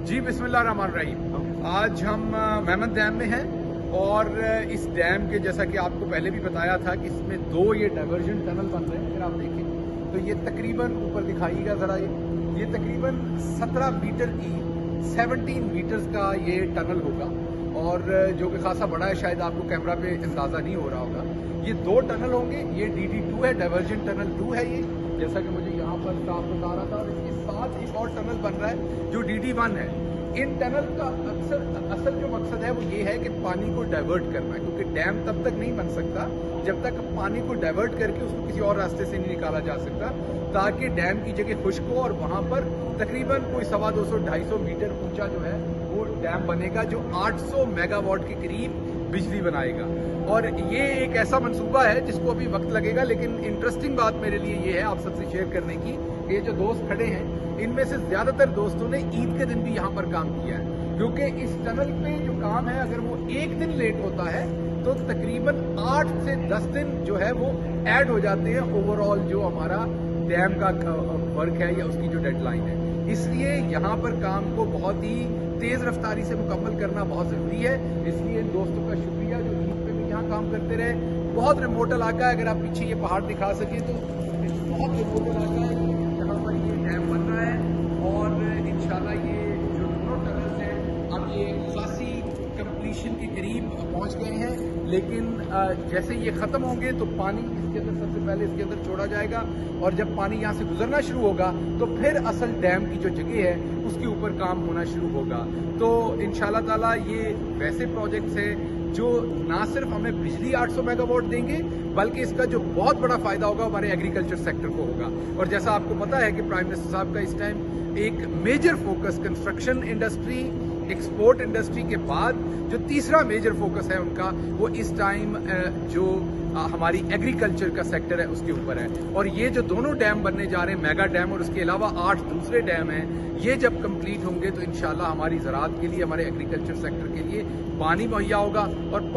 जी बिस्मिल्लाहिर्रहमानिर्रहीम। आज हम मेमन डैम में हैं और इस डैम के जैसा कि आपको पहले भी बताया था कि इसमें दो ये डाइवर्जन टनल बन रहे हैं। अगर आप देखें तो ये तकरीबन ऊपर दिखाइएगा ज़रा, ये तकरीबन 17 मीटर की 17 मीटर्स का ये टनल होगा और जो कि खासा बड़ा है, शायद आपको कैमरा पे अंदाज़ा नहीं हो रहा होगा। ये दो टनल होंगे, ये DD2 है, डाइवर्जन टनल 2 है ये, जैसा कि मुझे यहाँ पर साफ बता रहा था। और इसके साथ एक और टनल बन रहा है जो DD1 है। इन टनल का असल जो मकसद है वो ये है कि पानी को डाइवर्ट करना है, क्योंकि डैम तब तक नहीं बन सकता जब तक पानी को डाइवर्ट करके उसको किसी और रास्ते से नहीं निकाला जा सकता, ताकि डैम की जगह खुश्क हो और वहां पर तकरीबन कोई 250-250 मीटर ऊंचा जो है वो डैम बनेगा, जो 800 मेगावाट के करीब बिजली बनाएगा। और ये एक ऐसा मंसूबा है जिसको अभी वक्त लगेगा, लेकिन इंटरेस्टिंग बात मेरे लिए ये है आप सबसे शेयर करने की, ये जो दोस्त खड़े हैं इनमें से ज्यादातर दोस्तों ने ईद के दिन भी यहाँ पर काम किया है, क्योंकि इस टनल पे जो काम है अगर वो एक दिन लेट होता है तो तकरीबन 8 से 10 दिन जो है वो ऐड हो जाते हैं ओवरऑल जो हमारा डैम का वर्क है या उसकी जो डेडलाइन है। इसलिए यहाँ पर काम को बहुत ही तेज रफ्तारी से मुकम्मल करना बहुत जरूरी है। इसलिए इन दोस्तों का शुक्रिया जो ईद पे भी यहाँ काम करते रहे। बहुत रिमोट इलाका है, अगर आप पीछे ये पहाड़ दिखा सके तो बहुत रिमोट इलाका है जहाँ पर ये डैम बन रहा है। और इंशाल्लाह ये जो दोनों टनल्स हैं अब ये खासी कंप्लीशन के करीब पहुंच गए हैं, लेकिन जैसे ये खत्म होंगे तो पानी इसके अंदर सबसे पहले इसके अंदर छोड़ा जाएगा और जब पानी यहाँ से गुजरना शुरू होगा तो फिर असल डैम की जो जगह है उसके ऊपर काम होना शुरू होगा। तो इंशाल्लाह ताला ये वैसे प्रोजेक्ट्स हैं जो ना सिर्फ हमें बिजली 800 मेगावाट देंगे, बल्कि इसका जो बहुत बड़ा फायदा होगा हमारे एग्रीकल्चर सेक्टर को होगा। और जैसा आपको पता है कि प्राइम मिनिस्टर साहब का इस टाइम एक major focus construction industry, export industry के बाद जो तीसरा मेजर फोकस है उनका, वो इस टाइम जो हमारी एग्रीकल्चर का सेक्टर है उसके ऊपर है। और ये जो दोनों डैम बनने जा रहे हैं, मेगा डैम और उसके अलावा 8 दूसरे डैम हैं, ये जब कंप्लीट होंगे तो इंशाल्लाह हमारी ज़राअत के लिए, हमारे एग्रीकल्चर सेक्टर के लिए पानी मुहैया होगा। और